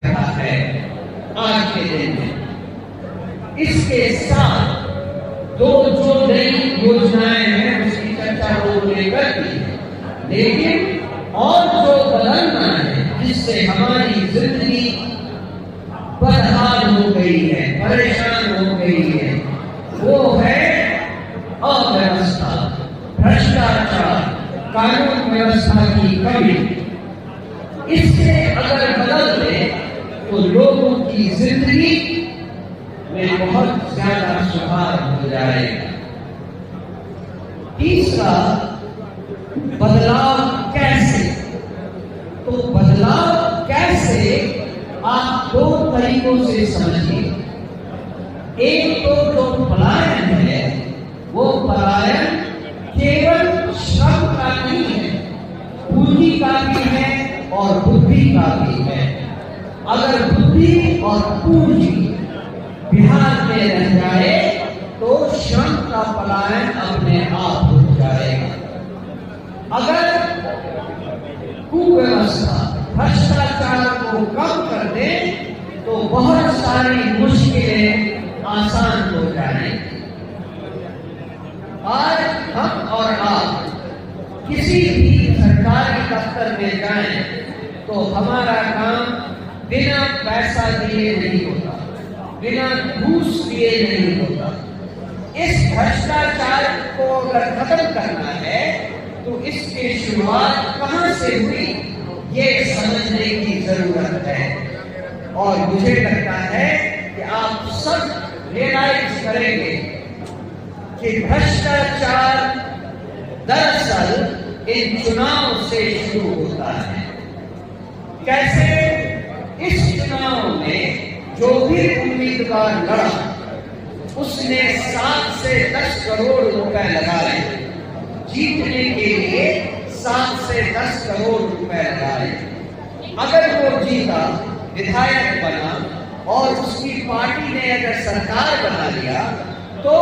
है आज के दिन में। इसके साथ जो नई योजनाएं हैं उसकी चर्चा लोग लेकर की है, लेकिन और जो बदलना है जिससे हमारी जिंदगी बदहाल हो गई है, परेशान हो गई है, वो है अव्यवस्था, भ्रष्टाचार, कानून व्यवस्था की कमी। इससे अगर बदल दे तो लोगों की जिंदगी में बहुत ज्यादा सुधार हो जाएगा। तीसरा, बदलाव कैसे? तो बदलाव कैसे आप दो तरीकों से समझिए। एक तो जो पलायन है वो पलायन केवल श्रम का नहीं है, पूंजी का भी है और बुद्धि का भी है। अगर बुद्धि और पूंजी बिहार में रह जाए तो श्रम का पलायन अपने आप हो जाएगा। अगर कुव्यवस्था, भ्रष्टाचार को कम कर दे तो बहुत सारी मुश्किलें आसान हो जाएंगी। आज हम और आप किसी भी सरकारी दफ्तर में जाएं तो हमारा काम बिना पैसा दिए नहीं होता, बिना घूस दिए नहीं होता। इस भ्रष्टाचार को अगर खत्म करना है तो इसकी शुरुआत कहां से हुई ये समझने की जरूरत है। और मुझे लगता है कि आप सब रियलाइज करेंगे कि भ्रष्टाचार दरअसल इन चुनाव से शुरू होता है। कैसे? इस चुनाव में जो भी उम्मीदवार लड़ा उसने 7 से 10 करोड़ रुपए लगाए, जीतने के लिए 7 से 10 करोड़ रुपए लगाए। अगर वो जीता, विधायक बना और उसकी पार्टी ने अगर सरकार बना लिया तो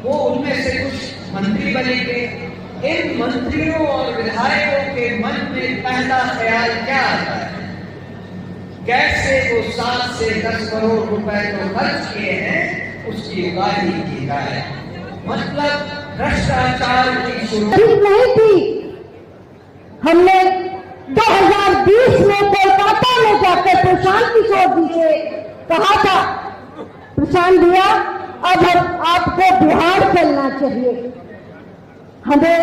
वो उनमें से कुछ मंत्री बनेंगे। इन मंत्रियों और विधायकों के मन में पहला ख्याल क्या आता है? कैसे वो 7 से 10 करोड़ रुपए तो खर्च किए हैं उसकी उगाही की जाए। मतलब भ्रष्टाचार की शुरुआत नहीं थी। हमने 2020 में कोलकाता में जाकर प्रशांत किशोर जी से कहा था, प्रशांत भैया अब आपको बिहार चलना चाहिए, हमें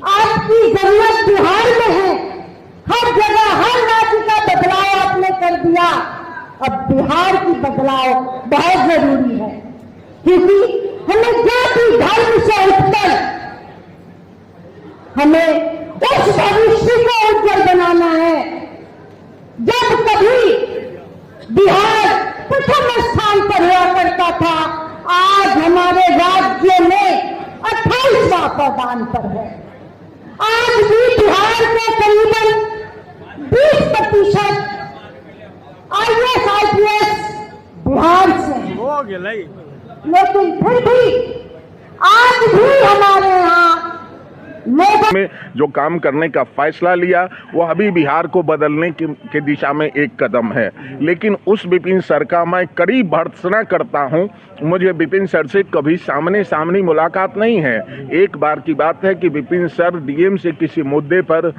आपकी जरूरत बिहार में है। हर जगह हर राज्य का बदलाव आपने कर दिया, अब बिहार की बदलाव बहुत जरूरी है, क्योंकि हमें जाति धर्म से उठकर हमें उस भविष्य को उज्जवल बनाना है जब कभी बिहार प्रथम स्थान पर हुआ करता था। आज हमारे राज्य में 28वां पदान पर है। आज भी बिहार में करीबन 20% IAS IPS बिहार से है, लेकिन फिर भी आज भी हमारे यहाँ में जो काम करने का फैसला लिया वो अभी बिहार को बदलने के दिशा में एक कदम है। लेकिन उस विपिन सर का मैं करीब भर्त्सना करता हूं, मुझे विपिन सर से कभी सामने मुलाकात नहीं है। एक बार की बात है कि विपिन सर डीएम से किसी मुद्दे पर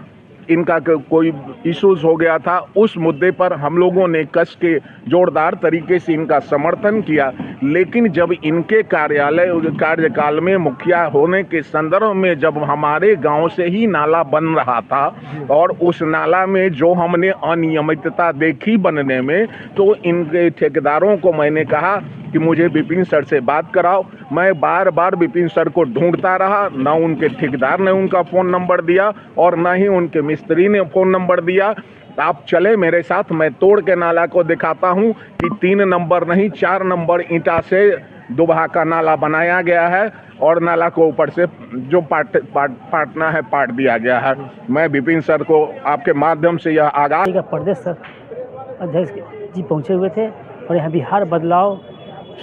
इनका कोई इश्यूज हो गया था, उस मुद्दे पर हम लोगों ने कस के जोरदार तरीके से इनका समर्थन किया। लेकिन जब इनके कार्यकाल में मुखिया होने के संदर्भ में जब हमारे गांव से ही नाला बन रहा था और उस नाला में जो हमने अनियमितता देखी बनने में, तो इनके ठेकेदारों को मैंने कहा कि मुझे विपिन सर से बात कराओ। मैं बार बार विपिन सर को ढूंढता रहा, ना उनके ठेकेदार ने उनका फ़ोन नंबर दिया और ना ही उनके मिस्त्री ने फ़ोन नंबर दिया। आप चले मेरे साथ, मैं तोड़ के नाला को दिखाता हूं कि 3 नंबर नहीं 4 नंबर ईंटा से दुबहा का नाला बनाया गया है और नाला को ऊपर से जो पाटना है पाट दिया गया है। मैं विपिन सर को आपके माध्यम से यह आगाह प्रदेश सर अध्यक्ष जी पहुँचे हुए थे और यहाँ बिहार बदलाव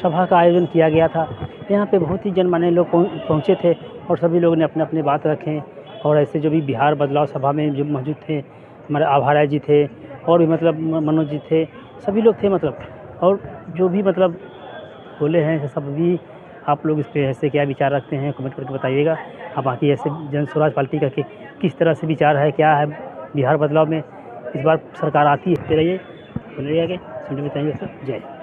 सभा का आयोजन किया गया था। यहाँ पे बहुत ही जनमान्य लोग पहुँचे थे और सभी लोगों ने अपने अपने बात रखें। और ऐसे जो भी बिहार बदलाव सभा में जो मौजूद थे, हमारे आभा राय जी थे और भी मतलब मनोज जी थे, सभी लोग थे मतलब। और जो भी मतलब बोले हैं सब भी आप लोग इस पे ऐसे क्या विचार रखते हैं कमेंट करके बताइएगा। अब बाकी ऐसे जन स्वराज पार्टी का किस तरह से विचार है, क्या है बिहार बदलाव में इस बार सरकार आती है, रहिए बने रहिए आगे सुनते बताइए। जय हिंद।